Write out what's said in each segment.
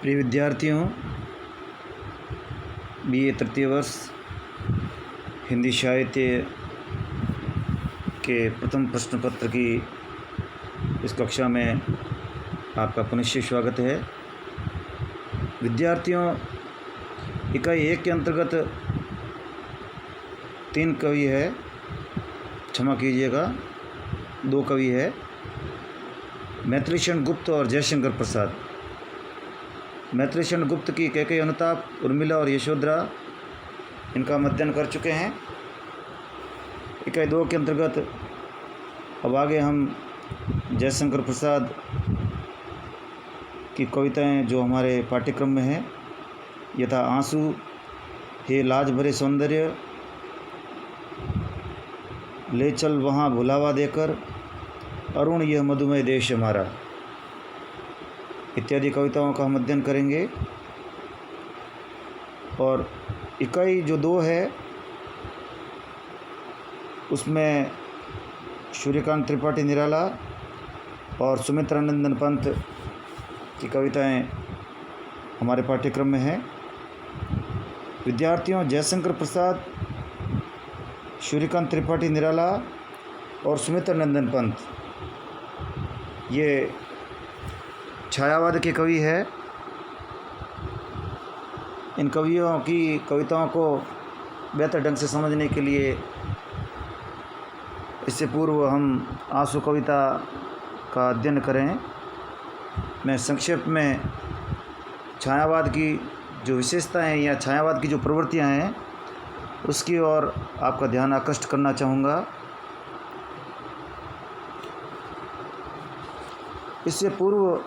प्रिय विद्यार्थियों, बीए तृतीय वर्ष हिंदी साहित्य के प्रथम प्रश्न पत्र की इस कक्षा में आपका पुनश्च स्वागत है। विद्यार्थियों, इकाई 1 के अंतर्गत 3 कवि है, क्षमा कीजिएगा 2 कवि है, मैथिलीशरण गुप्त और जयशंकर प्रसाद। मैथिलीशरण गुप्त की कैकेयी अनुताप, उर्मिला और यशोधरा इनका हम अध्ययन कर चुके हैं। इकाई 2 के अंतर्गत अब आगे हम जयशंकर प्रसाद की कविताएं जो हमारे पाठ्यक्रम में हैं, यथा आंसू, हे लाज भरे सौंदर्य, ले चल वहाँ भुलावा देकर, अरुण यह मधुमय देश हमारा, इत्यादि कविताओं का हम अध्ययन करेंगे। और इकाई जो 2 है उसमें सूर्यकांत त्रिपाठी निराला और सुमित्रा नंदन पंत की कविताएं हमारे पाठ्यक्रम में हैं। विद्यार्थियों, जयशंकर प्रसाद, सूर्यकांत त्रिपाठी निराला और सुमित्रा नंदन पंत ये छायावाद के कवि है। इन कवियों की कविताओं को बेहतर ढंग से समझने के लिए इससे पूर्व हम आंसू कविता का अध्ययन करें। मैं संक्षेप में छायावाद की जो विशेषताएं या छायावाद की जो प्रवृत्तियां हैं उसकी ओर आपका ध्यान आकृष्ट करना चाहूँगा। इससे पूर्व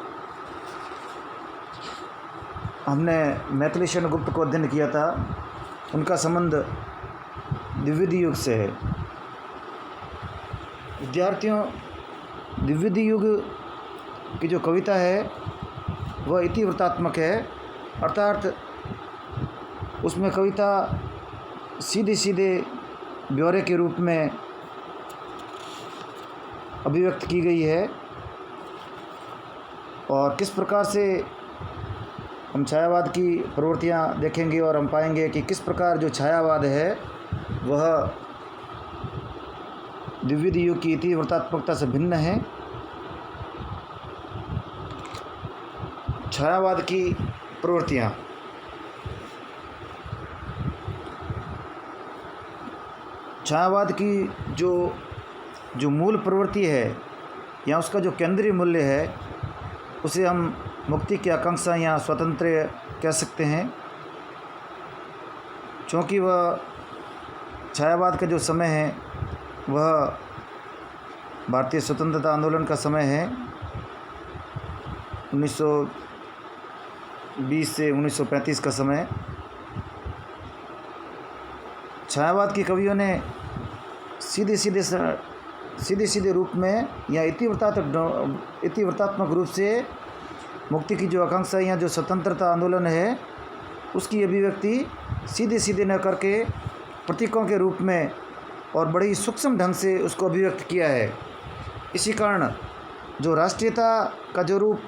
हमने मैथिलीशरण गुप्त को अध्ययन किया था। उनका संबंध द्विविधि युग से है। विद्यार्थियों, द्विविधि युग की जो कविता है वह इतिवृत्तात्मक है, अर्थात उसमें कविता सीधे सीधे ब्यौरे के रूप में अभिव्यक्त की गई है। और किस प्रकार से हम छायावाद की प्रवृत्तियाँ देखेंगे और हम पाएंगे कि किस प्रकार जो छायावाद है वह द्विविधि युग की इतिवृत्तात्मकता से भिन्न है। छायावाद की प्रवृत्तियाँ, छायावाद की जो मूल प्रवृत्ति है या उसका जो केंद्रीय मूल्य है उसे हम मुक्ति की आकांक्षा या स्वातंत्र्य कह सकते हैं, क्योंकि वह छायावाद का जो समय है वह भारतीय स्वतंत्रता आंदोलन का समय है। 1920 से 1935 का समय। छायावाद के कवियों ने सीधे सीधे रूप में या इतिवृत्तात्मक रूप से मुक्ति की जो आकांक्षा या जो स्वतंत्रता आंदोलन है उसकी अभिव्यक्ति सीधे सीधे न करके प्रतीकों के रूप में और बड़े ही सूक्ष्म ढंग से उसको अभिव्यक्त किया है। इसी कारण जो राष्ट्रीयता का जो रूप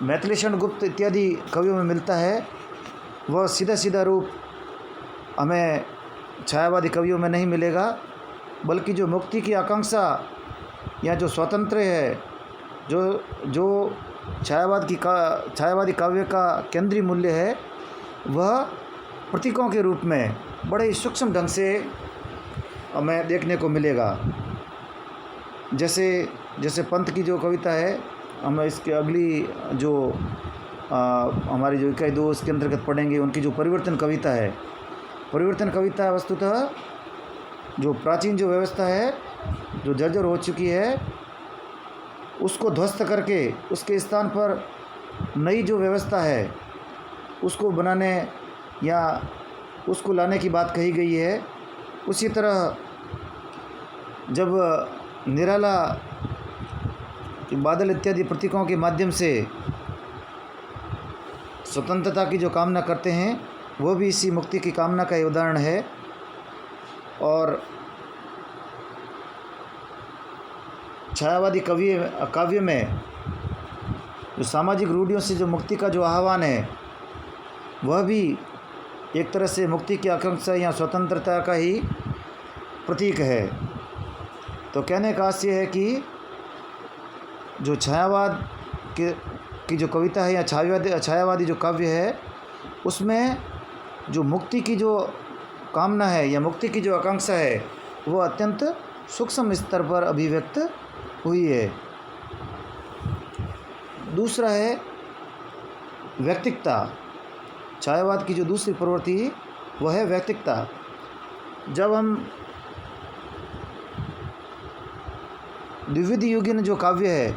मैथिलीशरण गुप्त इत्यादि कवियों में मिलता है वह सीधा सीधा रूप हमें छायावादी कवियों में नहीं मिलेगा, बल्कि जो मुक्ति की आकांक्षा या जो स्वातंत्र्य है, जो छायावादी काव्य का केंद्रीय मूल्य है वह प्रतीकों के रूप में बड़े ही सूक्ष्म ढंग से हमें देखने को मिलेगा। जैसे पंत की जो कविता है, हम इसके अगली जो हमारी जो इकाई 2 उसके अंतर्गत पढ़ेंगे, उनकी जो परिवर्तन कविता है। परिवर्तन कविता वस्तुतः जो प्राचीन जो व्यवस्था है जो जर्जर हो चुकी है उसको ध्वस्त करके उसके स्थान पर नई जो व्यवस्था है उसको बनाने या उसको लाने की बात कही गई है। उसी तरह जब निराला बादल इत्यादि प्रतीकों के माध्यम से स्वतंत्रता की जो कामना करते हैं वो भी इसी मुक्ति की कामना का उदाहरण है। और छायावादी काव्य में जो सामाजिक रूढ़ियों से जो मुक्ति का जो आह्वान है वह भी एक तरह से मुक्ति की आकांक्षा या स्वतंत्रता का ही प्रतीक है। तो कहने का आशय है कि जो छायावाद की जो कविता है या छायावादी जो काव्य है उसमें जो मुक्ति की जो कामना है या मुक्ति की जो आकांक्षा है वो अत्यंत सूक्ष्म स्तर पर अभिव्यक्त हुई है। दूसरा है व्यक्तिकता। छायावाद की जो दूसरी प्रवृत्ति वह है व्यक्तिकता। जब हम द्विविध युगीन जो काव्य है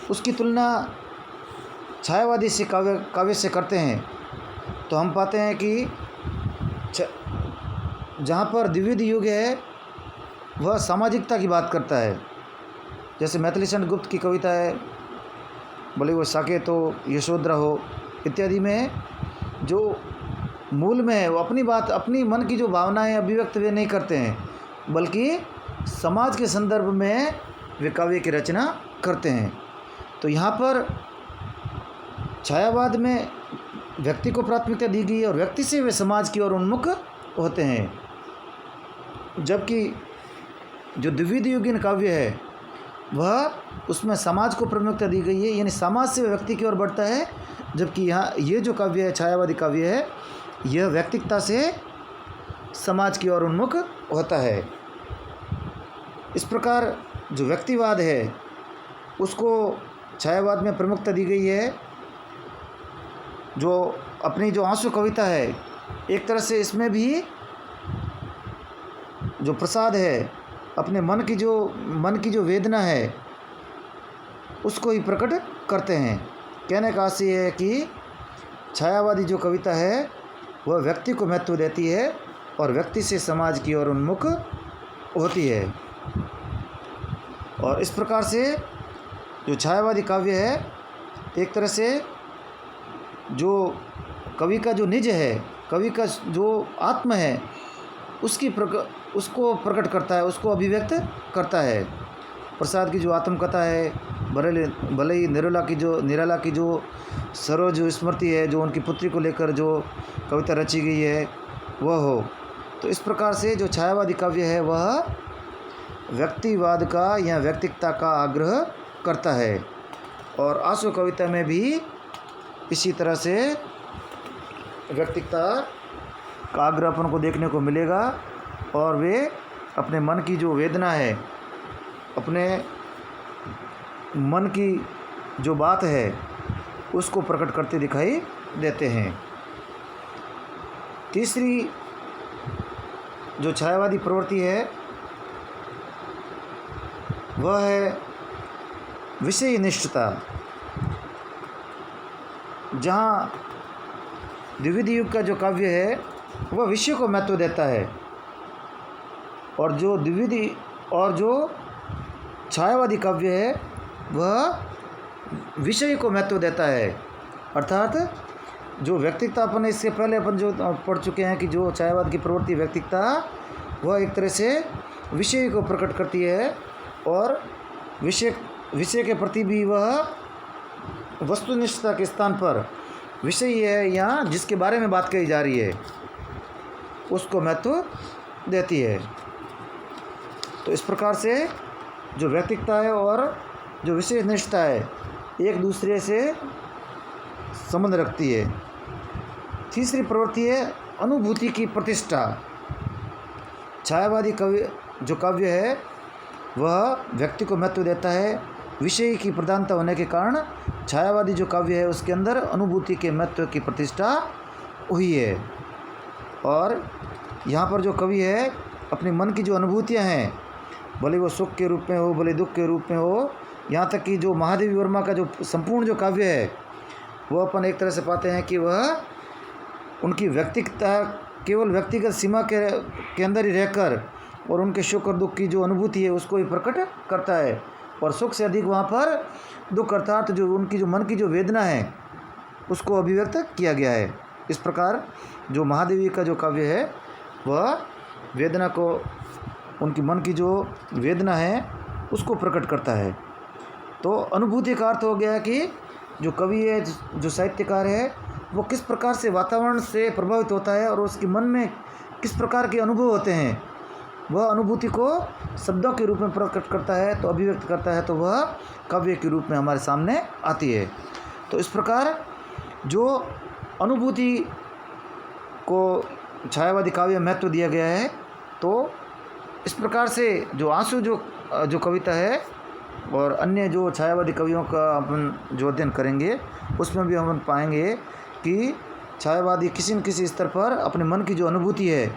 उसकी तुलना छायावादी से काव्य से करते हैं तो हम पाते हैं कि जहाँ पर द्विविध युग है वह सामाजिकता की बात करता है। जैसे मैथिलीचंद गुप्त की कविता है, भले वो साकेत हो, यशोधरा हो इत्यादि में जो मूल में है वो अपनी बात, अपनी मन की जो भावनाएं अभिव्यक्त वे नहीं करते हैं, बल्कि समाज के संदर्भ में वे काव्य की रचना करते हैं। तो यहाँ पर छायावाद में व्यक्ति को प्राथमिकता दी गई है और व्यक्ति से वे समाज की ओर उन्मुख होते हैं, जबकि जो द्विविध युगीन काव्य है वह उसमें समाज को प्राथमिकता दी गई है, यानी समाज से व्यक्ति की ओर बढ़ता है, जबकि यहाँ ये जो काव्य है छायावादी काव्य है यह व्यक्तिकता से समाज की ओर उन्मुख होता है। इस प्रकार जो व्यक्तिवाद है उसको छायावाद में प्रमुखता दी गई है। जो अपनी जो आंसू कविता है एक तरह से इसमें भी जो प्रसाद है, अपने मन की जो वेदना है उसको ही प्रकट करते हैं। कहने का आशय है कि छायावादी जो कविता है वह व्यक्ति को महत्व देती है और व्यक्ति से समाज की ओर उन्मुख होती है। और इस प्रकार से जो छायावादी काव्य है एक तरह से जो कवि का जो निज है, कवि का जो आत्म है उसको प्रकट करता है, उसको अभिव्यक्त करता है। प्रसाद की जो आत्मकथा है, भले ही निराला की जो सरोज स्मृति है, जो उनकी पुत्री को लेकर जो कविता रची गई है वह हो। तो इस प्रकार से जो छायावादी काव्य है वह व्यक्तिवाद का या व्यक्तिकता का आग्रह करता है। और आंसू कविता में भी इसी तरह से व्यक्तिकता का आग्रह अपन को देखने को मिलेगा और वे अपने मन की जो वेदना है, अपने मन की जो बात है उसको प्रकट करते दिखाई देते हैं। तीसरी जो छायावादी प्रवृत्ति है वह है विषय निष्ठता। जहाँ द्विविध युग का जो काव्य है वह विषय को महत्व देता है और जो छायावादी काव्य है वह विषय को महत्व देता है। अर्थात जो व्यक्तिकता अपन इससे पहले अपन जो पढ़ चुके हैं कि जो छायावाद की प्रवृत्ति व्यक्तिकता वह एक तरह से विषय को प्रकट करती है और विषय के प्रति भी वह वस्तुनिष्ठता के स्थान पर विषय है या जिसके बारे में बात कही जा रही है उसको महत्व देती है। तो इस प्रकार से जो व्यक्तिकता है और जो विषय निष्ठता है एक दूसरे से संबंध रखती है। तीसरी प्रवृत्ति है अनुभूति की प्रतिष्ठा। छायावादी जो काव्य है वह व्यक्ति को महत्व देता है। विषय की प्रधानता होने के कारण छायावादी जो काव्य है उसके अंदर अनुभूति के महत्व की प्रतिष्ठा हुई है। और यहाँ पर जो कवि है अपने मन की जो अनुभूतियाँ हैं, भले वो सुख के रूप में हो, भले दुख के रूप में हो, यहाँ तक कि जो महादेवी वर्मा का जो संपूर्ण जो काव्य है वो अपन एक तरह से पाते हैं कि वह उनकी व्यक्तिगता केवल व्यक्तिगत सीमा के अंदर ही रहकर और उनके सुख और दुख की जो अनुभूति है उसको ही प्रकट करता है। और सुख से अधिक वहाँ पर दुख अर्थात जो उनकी जो मन की जो वेदना है उसको अभिव्यक्त किया गया है। इस प्रकार जो महादेवी का जो काव्य है वह वेदना को, उनकी मन की जो वेदना है उसको प्रकट करता है। तो अनुभूति का अर्थ हो गया कि जो कवि है, जो साहित्यकार है, वो किस प्रकार से वातावरण से प्रभावित होता है और उसके मन में किस प्रकार के अनुभव होते हैं, वह अनुभूति को शब्दों के रूप में प्रकट करता है, तो अभिव्यक्त करता है, तो वह काव्य के रूप में हमारे सामने आती है। तो इस प्रकार जो अनुभूति को छायावादी काव्य महत्व दिया गया है, तो इस प्रकार से जो आंसू जो कविता है और अन्य जो छायावादी कवियों का अपन जो अध्ययन करेंगे, उसमें भी हम पाएंगे कि छायावादी किसी न किसी स्तर पर अपने मन की जो अनुभूति है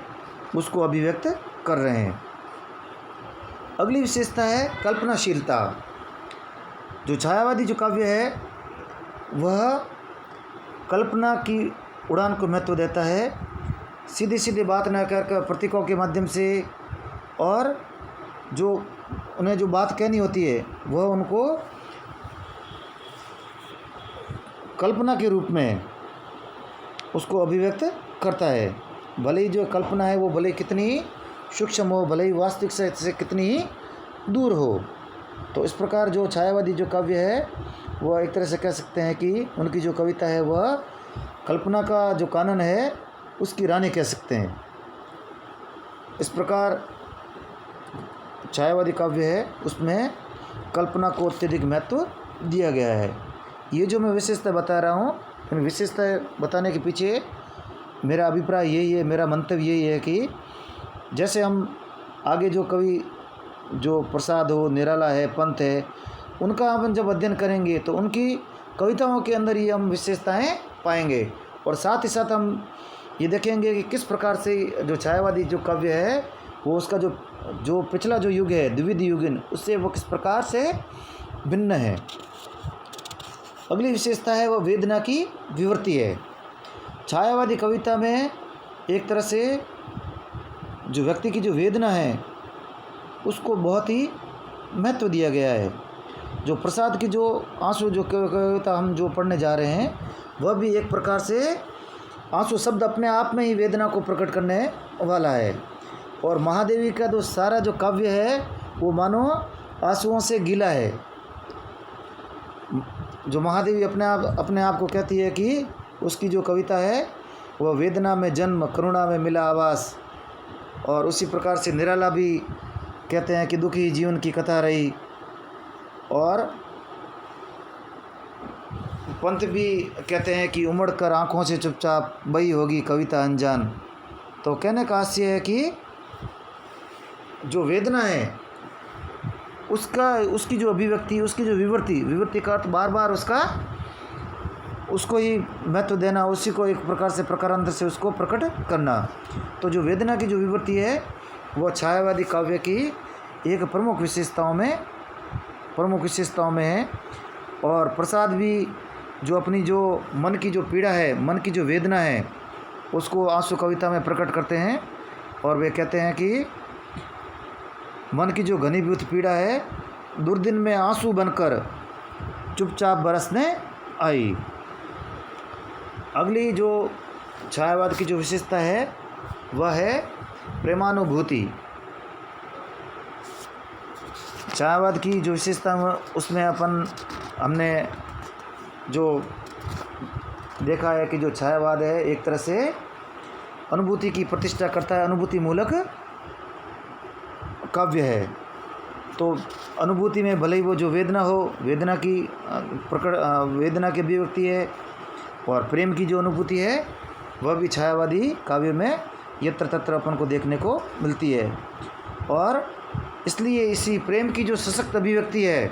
उसको अभिव्यक्त कर रहे हैं। अगली विशेषता है कल्पनाशीलता। जो छायावादी जो काव्य है वह कल्पना की उड़ान को महत्व देता है, सीधे सीधे बात न कर प्रतीकों के माध्यम से, और जो उन्हें जो बात कहनी होती है वह उनको कल्पना के रूप में उसको अभिव्यक्त करता है। भले ही जो कल्पना है वो भले कितनी सूक्ष्म हो, भले ही वास्तविक से कितनी ही दूर हो। तो इस प्रकार जो छायावादी जो काव्य है वह एक तरह से कह सकते हैं कि उनकी जो कविता है वह कल्पना का जो कानन है उसकी रानी कह सकते हैं। इस प्रकार छायावादी काव्य है उसमें कल्पना को अत्यधिक महत्व दिया गया है। ये जो मैं विशेषता बता रहा हूँ, इन विशेषता बताने के पीछे मेरा अभिप्राय यही है, मेरा मंतव्य यही है कि जैसे हम आगे जो कवि जो प्रसाद हो, निराला है, पंत है, उनका हम जब अध्ययन करेंगे तो उनकी कविताओं के अंदर ये हम विशेषताएं पाएंगे, और साथ ही साथ हम ये देखेंगे कि किस प्रकार से जो छायावादी जो काव्य है वो उसका जो पिछला जो युग है द्विविध युगीन, उससे वो किस प्रकार से भिन्न है। अगली विशेषता है वह वेदना की विवृत्ति है। छायावादी कविता में एक तरह से जो व्यक्ति की जो वेदना है उसको बहुत ही महत्व दिया गया है। जो प्रसाद की जो आंसू जो कविता हम जो पढ़ने जा रहे हैं वह भी एक प्रकार से आंसू शब्द अपने आप में ही वेदना को प्रकट करने वाला है, और महादेवी का जो सारा जो काव्य है वो मानो आंसुओं से गीला है। जो महादेवी अपने आप को कहती है कि उसकी जो कविता है वह वेदना में जन्म, करुणा में मिला आवास, और उसी प्रकार से निराला भी कहते हैं कि दुखी जीवन की कथा रही, और पंत भी कहते हैं कि उमड़ कर आँखों से चुपचाप बही होगी कविता अनजान। तो कहने का आशय है कि जो वेदना है उसकी जो अभिव्यक्ति, उसकी जो विवृत्ति का अर्थ बार बार उसको ही महत्व देना, उसी को एक प्रकार से प्रकारांतर से उसको प्रकट करना। तो जो वेदना की जो विवृत्ति है वह छायावादी काव्य की एक प्रमुख विशेषताओं में है। और प्रसाद भी जो अपनी जो मन की जो पीड़ा है, मन की जो वेदना है, उसको आंसू कविता में प्रकट करते हैं, और वे कहते हैं कि मन की जो घनीभूत पीड़ा है दुर्दिन में आंसू बनकर चुपचाप बरसने आई। अगली जो छायावाद की जो विशेषता है वह है प्रेमानुभूति। छायावाद की जो विशेषता उसमें हमने जो देखा है कि जो छायावाद है एक तरह से अनुभूति की प्रतिष्ठा करता है, अनुभूति मूलक काव्य है। तो अनुभूति में भले ही वो जो वेदना हो, वेदना की अभिव्यक्ति है, और प्रेम की जो अनुभूति है वह भी छायावादी काव्य में यत्र तत्र अपन को देखने को मिलती है। और इसलिए इसी प्रेम की जो सशक्त अभिव्यक्ति है,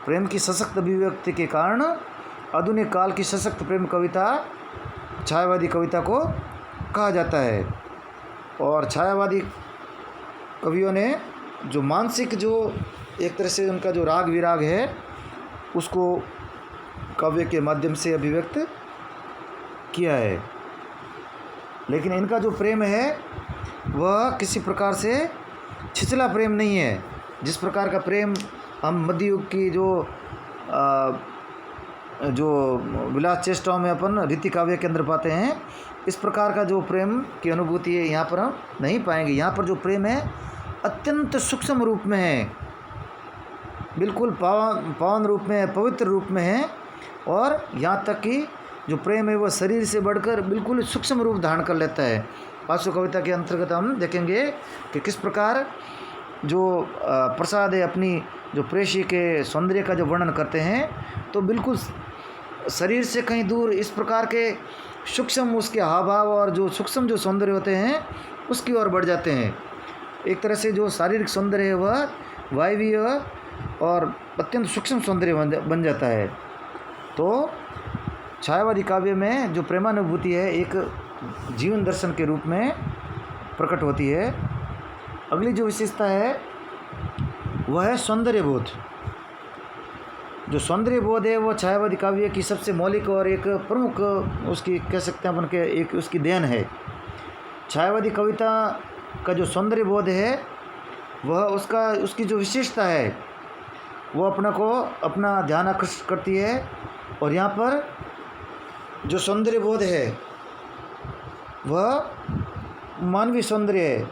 प्रेम की सशक्त अभिव्यक्ति के कारण आधुनिक काल की सशक्त प्रेम कविता छायावादी कविता को कहा जाता है। और छायावादी कवियों ने जो मानसिक जो एक तरह से उनका जो राग विराग है उसको काव्य के माध्यम से अभिव्यक्त किया है। लेकिन इनका जो प्रेम है वह किसी प्रकार से छिछला प्रेम नहीं है। जिस प्रकार का प्रेम हम मध्ययुग की जो विलास चेष्टाओं में अपन रीति काव्य के अंदर पाते हैं, इस प्रकार का जो प्रेम की अनुभूति है यहाँ पर हम नहीं पाएंगे। यहाँ पर जो प्रेम है अत्यंत सूक्ष्म रूप में है, बिल्कुल पावन रूप में है, पवित्र रूप में है। और यहाँ तक कि जो प्रेम है वह शरीर से बढ़कर बिल्कुल सूक्ष्म रूप धारण कर लेता है। आंसू कविता के अंतर्गत हम देखेंगे कि किस प्रकार जो प्रसाद है अपनी जो प्रेषी के सौंदर्य का जो वर्णन करते हैं, तो बिल्कुल शरीर से कहीं दूर इस प्रकार के सूक्ष्म उसके हाव भाव और जो सूक्ष्म जो सौंदर्य होते हैं उसकी ओर बढ़ जाते हैं। एक तरह से जो शारीरिक सौंदर्य है वह वायवीय और अत्यंत सूक्ष्म सौंदर्य बन जाता है। तो छायावादी काव्य में जो प्रेमानुभूति है एक जीवन दर्शन के रूप में प्रकट होती है। अगली जो विशेषता है वह है सौंदर्य बोध। जो सौंदर्य बोध है वो छायावादी काव्य की सबसे मौलिक और एक प्रमुख उसकी कह सकते हैं अपन के एक उसकी देन है। छायावादी कविता का जो सौंदर्य बोध है वह उसकी जो विशेषता है वो अपना ध्यान आकर्षित करती है। और यहाँ पर जो सौंदर्य बोध है वह मानवीय सौंदर्य है,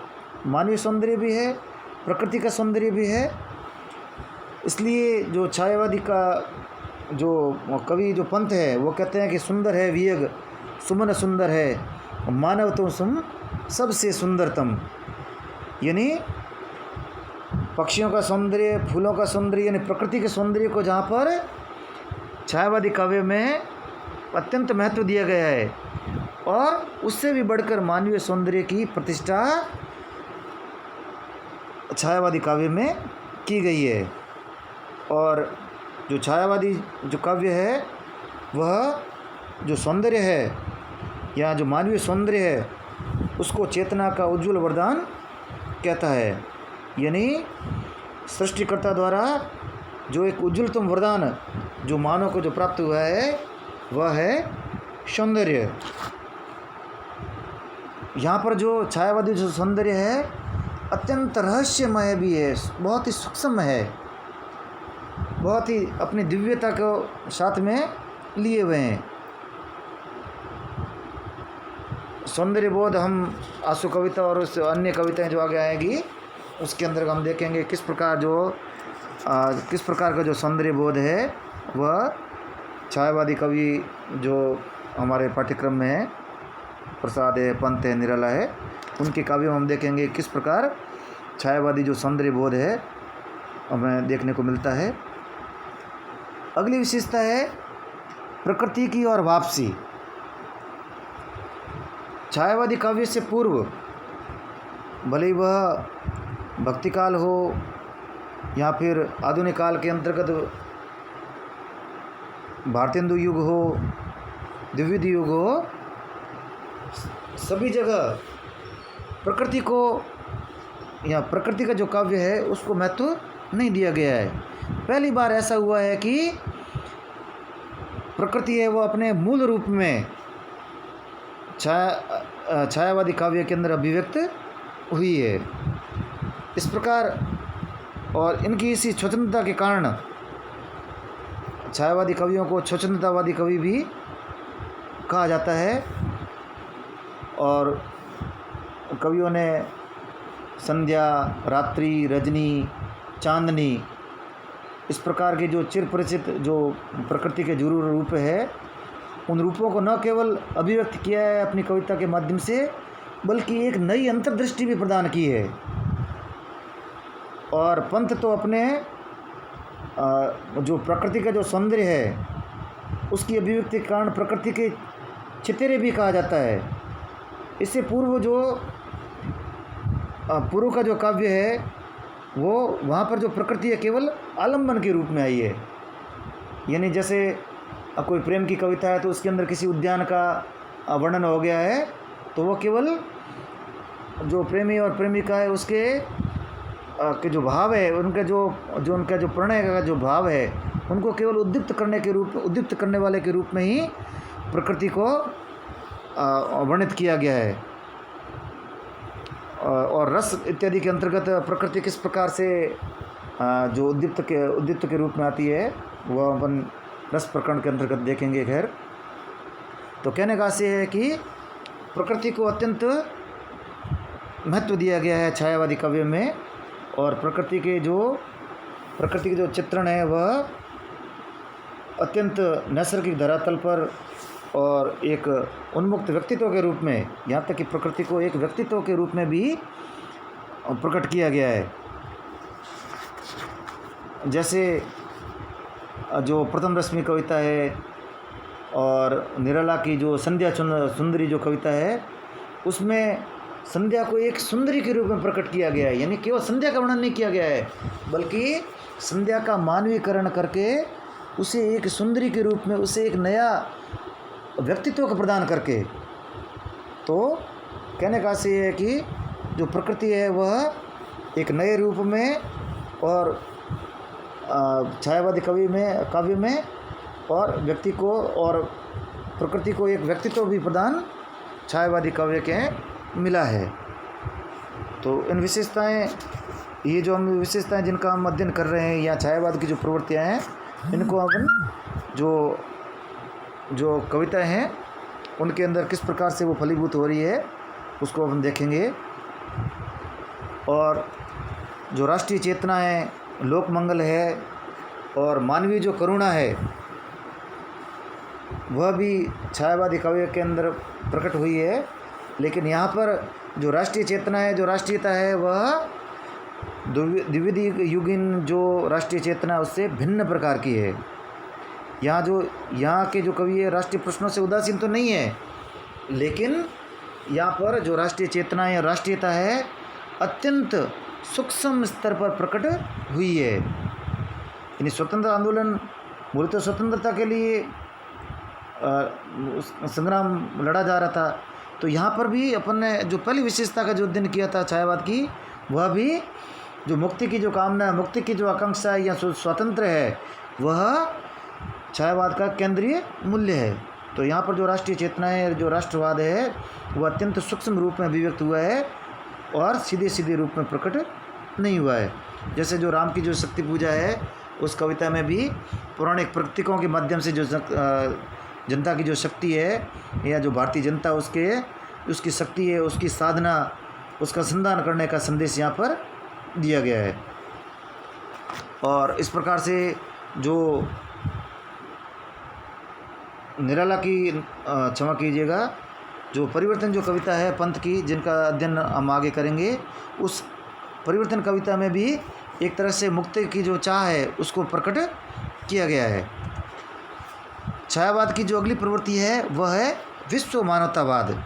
मानवीय सौंदर्य भी है, प्रकृति का सौंदर्य भी है। इसलिए जो छायावादी का जो कवि जो पंथ है वो कहते हैं कि सुंदर है वियग सुमन सुंदर है मानव तो सुम सबसे सुंदरतम। यानी पक्षियों का सौंदर्य, फूलों का सौंदर्य, यानी प्रकृति के सौंदर्य को जहाँ पर छायावादी काव्य में अत्यंत महत्व दिया गया है और उससे भी बढ़कर मानवीय सौंदर्य की प्रतिष्ठा छायावादी काव्य में की गई है। और जो छायावादी जो काव्य है वह जो सौंदर्य है या जो मानवीय सौंदर्य है उसको चेतना का उज्ज्वल वरदान कहता है। यानी सृष्टिकर्ता द्वारा जो एक उज्ज्वलतम वरदान जो मानव को जो प्राप्त हुआ है वह है सौंदर्य। यहाँ पर जो छायावादी जो सौंदर्य है अत्यंत रहस्यमय भी है, बहुत ही सूक्ष्म है, बहुत ही अपनी दिव्यता को साथ में लिए हुए हैं। सौंदर्य बोध हम आंसू कविता और उस अन्य कविताएं जो आगे आएगी उसके अंदर हम देखेंगे किस प्रकार का जो सौंदर्य बोध है वह छायावादी कवि जो हमारे पाठ्यक्रम में है, प्रसाद है, पंत है, निराला है, उनके काव्य में हम देखेंगे किस प्रकार छायावादी जो सौंदर्य बोध है हमें देखने को मिलता है। अगली विशेषता है प्रकृति की और वापसी। छायावादी काव्य से पूर्व भले ही वह भक्ति काल हो या फिर आधुनिक काल के अंतर्गत भारतेंदु युग हो, द्विविध युग हो, सभी जगह प्रकृति को या प्रकृति का जो काव्य है उसको महत्व नहीं दिया गया है। पहली बार ऐसा हुआ है कि प्रकृति है वो अपने मूल रूप में छायावादी काव्य के अंदर अभिव्यक्त हुई है। इस प्रकार और इनकी इसी स्वतंत्रता के कारण छायावादी कवियों को स्वतंत्रतावादी कवि भी कहा जाता है। और कवियों ने संध्या, रात्रि, रजनी, चांदनी इस प्रकार के जो चिर परिचित जो प्रकृति के जरूर रूप है उन रूपों को न केवल अभिव्यक्त किया है अपनी कविता के माध्यम से बल्कि एक नई अंतर्दृष्टि भी प्रदान की है। और पंथ तो अपने जो प्रकृति का जो सौंदर्य है उसकी अभिव्यक्ति के कारण प्रकृति के चितेरे भी कहा जाता है। इससे पूर्व जो पूर्व का जो काव्य है वो वहाँ पर जो प्रकृति है केवल आलम्बन के रूप में आई है। यानी जैसे कोई प्रेम की कविता है तो उसके अंदर किसी उद्यान का वर्णन हो गया है तो वो केवल जो प्रेमी और प्रेमिका है उसके के जो भाव है उनका उनका जो प्रणय का जो भाव है उनको केवल उद्दीप्त करने वाले के रूप में ही प्रकृति को वर्णित किया गया है। और रस इत्यादि के अंतर्गत प्रकृति किस प्रकार से जो उद्दीप्त के रूप में आती है वह अपन रस प्रकरण के अंतर्गत देखेंगे। खैर, तो कहने का आशय है कि प्रकृति को अत्यंत महत्व दिया गया है छायावादी काव्य में और प्रकृति के जो प्रकृति के जो चित्रण है वह अत्यंत नैसर्गिक धरातल पर और एक उन्मुक्त व्यक्तित्व के रूप में, यहाँ तक कि प्रकृति को एक व्यक्तित्व के रूप में भी प्रकट किया गया है। जैसे जो प्रथम रश्मि कविता है और निराला की जो संध्या सुंदरी जो कविता है, उसमें संध्या को एक सुंदरी के रूप में प्रकट किया गया है। यानी केवल संध्या का वर्णन नहीं किया गया है, बल्कि संध्या का मानवीकरण करके उसे एक सुंदरी के रूप में, उसे एक नया व्यक्तित्व का प्रदान करके। तो कहने का आशय है कि जो प्रकृति है वह एक नए रूप में और छायावादी काव्य में और व्यक्ति को और प्रकृति को एक व्यक्तित्व भी प्रदान छायावादी काव्य के मिला है। तो इन विशेषताएं, ये जो हम विशेषताएं जिनका हम अध्ययन कर रहे हैं या छायावाद की जो प्रवृत्तियां हैं, इनको अपन जो कविताएं हैं उनके अंदर किस प्रकार से वो फलीभूत हो रही है उसको अपन देखेंगे। और जो राष्ट्रीय चेतना है, लोक मंगल है और मानवीय जो करुणा है, वह भी छायावादी काव्य के अंदर प्रकट हुई है। लेकिन यहाँ पर जो राष्ट्रीय चेतना है, जो राष्ट्रीयता है, वह द्विविधि युगीन जो राष्ट्रीय चेतना उससे भिन्न प्रकार की है। यहाँ के जो कवि है राष्ट्रीय प्रश्नों से उदासीन तो नहीं है, लेकिन यहाँ पर जो राष्ट्रीय चेतना या राष्ट्रीयता है अत्यंत सूक्ष्म स्तर पर प्रकट हुई है। यानी स्वतंत्र आंदोलन बोले तो स्वतंत्रता के लिए संग्राम लड़ा जा रहा था, तो यहाँ पर भी अपन ने जो पहली विशेषता का जो अध्ययन किया था छायावाद की, वह भी जो मुक्ति की जो कामना, मुक्ति की जो आकांक्षा या स्वतंत्र है, वह छायावाद का केंद्रीय मूल्य है। तो यहाँ पर जो राष्ट्रीय चेतना है, जो राष्ट्रवाद है, वह अत्यंत सूक्ष्म रूप में अभिव्यक्त हुआ है और सीधे रूप में प्रकट नहीं हुआ है। जैसे जो राम की जो शक्ति पूजा है, उस कविता में भी पौराणिक प्रतीकों के माध्यम से जो जनता की जो शक्ति है या जो भारतीय जनता उसकी शक्ति है, उसकी साधना, उसका संधान करने का संदेश यहाँ पर दिया गया है। और इस प्रकार से जो निराला की क्षमा कीजिएगा, जो परिवर्तन जो कविता है पंत की, जिनका अध्ययन हम आगे करेंगे, उस परिवर्तन कविता में भी एक तरह से मुक्ति की जो चाह है उसको प्रकट किया गया है। छायावाद की जो अगली प्रवृत्ति है वह है विश्व मानवतावाद।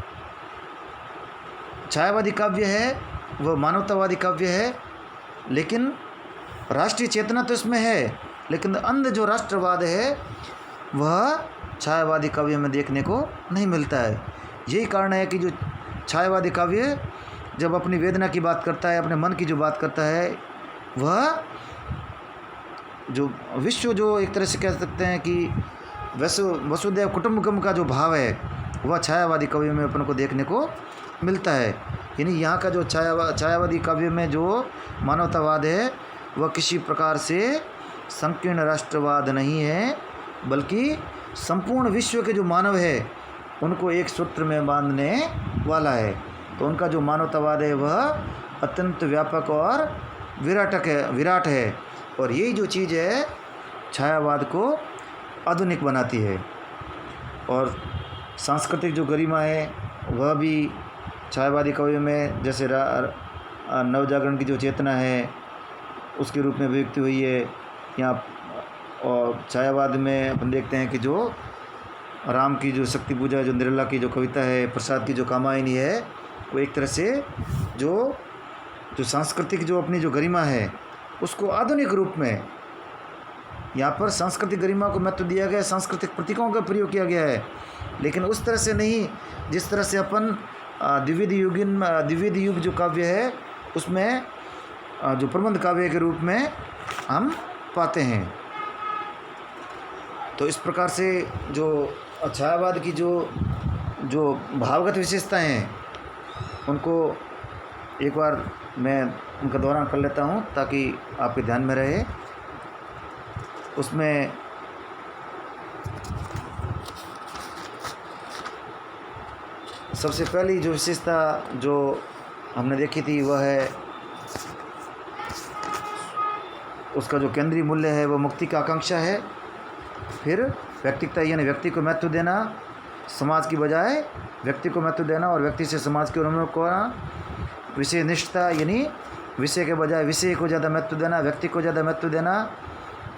छायावादी काव्य है वह मानवतावादी काव्य है, लेकिन राष्ट्रीय चेतना तो इसमें है, लेकिन अंध जो राष्ट्रवाद है वह छायावादी काव्य में देखने को नहीं मिलता है। यही कारण है कि जो छायावादी काव्य जब अपनी वेदना की बात करता है, अपने मन की जो बात करता है, वह जो विश्व जो एक तरह से कह सकते हैं कि वसुदैव कुटुंबकम का जो भाव है, वह छायावादी काव्य में अपन को देखने को मिलता है। यानी यहाँ का जो छायावादी काव्य में जो मानवतावाद है वह किसी प्रकार से संकीर्ण राष्ट्रवाद नहीं है, बल्कि संपूर्ण विश्व के जो मानव है उनको एक सूत्र में बांधने वाला है। तो उनका जो मानवतावाद है वह अत्यंत व्यापक और विराट है। और यही जो चीज़ है छायावाद को आधुनिक बनाती है। और सांस्कृतिक जो गरिमा है वह भी छायावादी काव्य में, जैसे नवजागरण की जो चेतना है उसके रूप में अभिव्यक्ति हुई है यहाँ। और छायावाद में अपन देखते हैं कि जो राम की जो शक्ति पूजा, जो निराला की जो कविता है, प्रसाद की जो कामायनी है, वो एक तरह से जो सांस्कृतिक जो अपनी जो गरिमा है उसको आधुनिक रूप में, यहाँ पर सांस्कृतिक गरिमा को महत्व दिया गया है, सांस्कृतिक प्रतीकों का प्रयोग किया गया है, लेकिन उस तरह से नहीं जिस तरह से अपन द्विविध युग जो काव्य है उसमें जो प्रबंध काव्य के रूप में हम पाते हैं। तो इस प्रकार से जो छायावाद की जो भावगत विशेषताएं हैं उनको एक बार मैं उनका दोहरान कर लेता हूं ताकि आपके ध्यान में रहे। उसमें सबसे पहली जो विशेषता जो हमने देखी थी वह है उसका जो केंद्रीय मूल्य है वो मुक्ति का आकांक्षा है। फिर व्यक्तिकता यानी व्यक्ति को महत्व देना, समाज की बजाय व्यक्ति को महत्व देना और व्यक्ति से समाज के उन्मुख होना। विषय निष्ठता यानी विषय के बजाय विषय को ज़्यादा महत्व देना, व्यक्ति को ज़्यादा महत्व देना।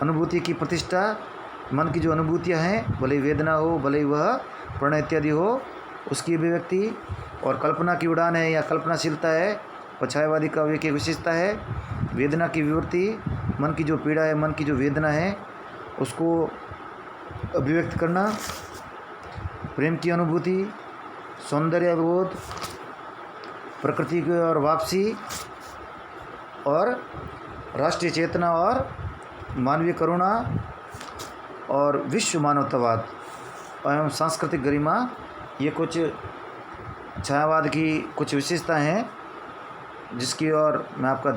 अनुभूति की प्रतिष्ठा, मन की जो अनुभूतियाँ हैं, भले ही वेदना हो, भले ही वह प्रणय इत्यादि हो, उसकी अभिव्यक्ति। और कल्पना की उड़ान है या कल्पनाशीलता है, पछायवादी काव्य की विशेषता है। वेदना की विवृत्ति, मन की जो पीड़ा है, मन की जो वेदना है उसको अभिव्यक्त करना। प्रेम की अनुभूति, सौंदर्य बोध, प्रकृति की ओर वापसी और राष्ट्रीय चेतना और मानवीय करुणा और विश्व मानवतावाद एवं सांस्कृतिक गरिमा, ये कुछ छायावाद की कुछ विशेषताएं हैं जिसकी ओर मैं आपका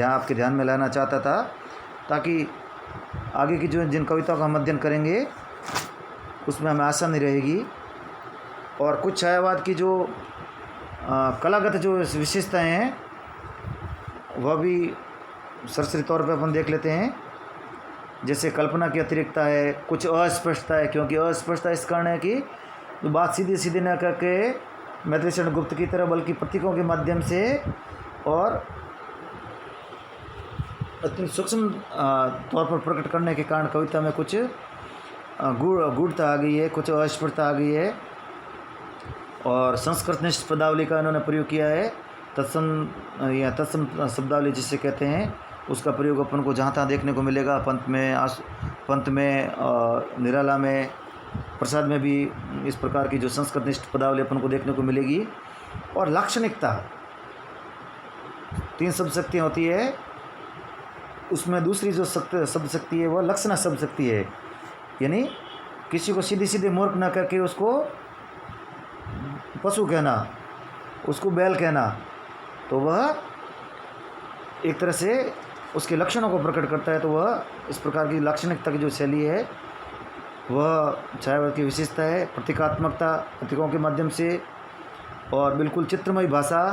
आपके ध्यान में लाना चाहता था, ताकि आगे की जो जिन कविताओं का हम अध्ययन करेंगे उसमें हमें आसानी रहेगी। और कुछ छायावाद की जो कलागत जो विशेषताएं हैं वह भी सरसरी तौर पर अपन देख लेते हैं। जैसे कल्पना की अतिरिक्तता है, कुछ अस्पष्टता है, क्योंकि अस्पष्टता इस कारण है कि बात सीधी सीधी न करके मैत्रेयी गुप्त की तरह बल्कि प्रतीकों के माध्यम से और अत्यंत सूक्ष्म तौर पर प्रकट करने के कारण कविता में कुछ गूढ़ता आ गई है, कुछ अस्पष्टता आ गई है। और संस्कृतनिष्ठ पदावली का इन्होंने प्रयोग किया है। तत्सम या तत्सम शब्दावली जिसे कहते हैं, उसका प्रयोग अपन को जहाँ तहाँ देखने को मिलेगा। पंत में निराला में, प्रसाद में भी इस प्रकार की जो संस्कृतनिष्ठ पदावली अपन को देखने को मिलेगी। और लाक्षणिकता, 3 शब्द शक्तियाँ होती है, उसमें दूसरी जो शब्द शक्ति है वह लक्षणा शब्द शक्ति है। यानी किसी को सीधे सीधे मूर्ख न करके उसको पशु कहना, उसको बैल कहना, तो वह एक तरह से उसके लक्षणों को प्रकट करता है। तो वह इस प्रकार की लाक्षणिकता की जो शैली है वह छायावाद की विशेषता है। प्रतीकात्मकता, प्रतीकों के माध्यम से, और बिल्कुल चित्रमय भाषा,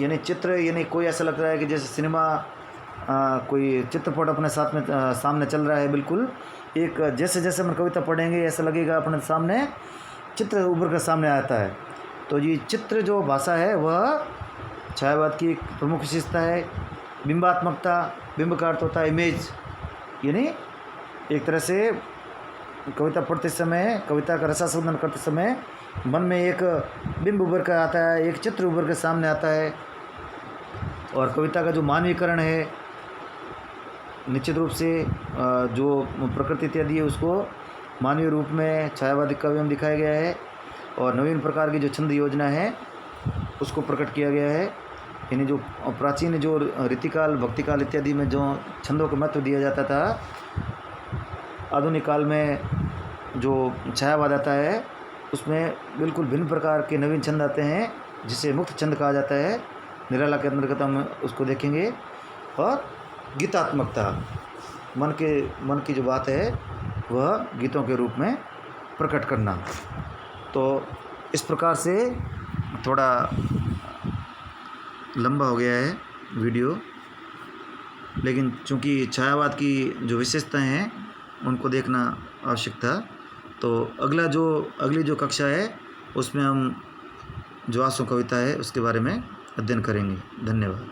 यानी चित्र, यानी कोई ऐसा लग रहा है कि जैसे सिनेमा कोई चित्रपट अपने साथ में सामने चल रहा है। बिल्कुल एक जैसे जैसे हम कविता पढ़ेंगे ऐसा लगेगा अपने सामने चित्र उभर कर सामने आता है। तो ये चित्र जो भाषा है वह छायावाद की एक प्रमुख विशेषता है। बिंबात्मकता, बिंब का अर्थ होता है इमेज, यानी एक तरह से कविता पढ़ते समय, कविता का रसास्वादन करते समय मन में एक बिंब उभर कर आता है, एक चित्र उभर कर सामने आता है। और कविता का जो मानवीकरण है, निश्चित रूप से जो प्रकृति इत्यादि है उसको मानवीय रूप में छायावादी काव्य में दिखाया गया है। और नवीन प्रकार की जो छंद योजना है उसको प्रकट किया गया है। यानी जो प्राचीन जो रीतिकाल, भक्तिकाल इत्यादि में जो छंदों को महत्व दिया जाता था, आधुनिक काल में जो छायावाद आता है उसमें बिल्कुल भिन्न प्रकार के नवीन छंद आते हैं जिसे मुक्त छंद कहा जाता है। निराला के अंतर्गत हम उसको देखेंगे। और गीतात्मकता, मन की जो बात है वह गीतों के रूप में प्रकट करना। तो इस प्रकार से थोड़ा लंबा हो गया है वीडियो, लेकिन चूँकि छायावाद की जो विशेषताएं हैं उनको देखना आवश्यक था। तो अगली जो कक्षा है उसमें हम जो आंसू कविता है उसके बारे में अध्ययन करेंगे। धन्यवाद।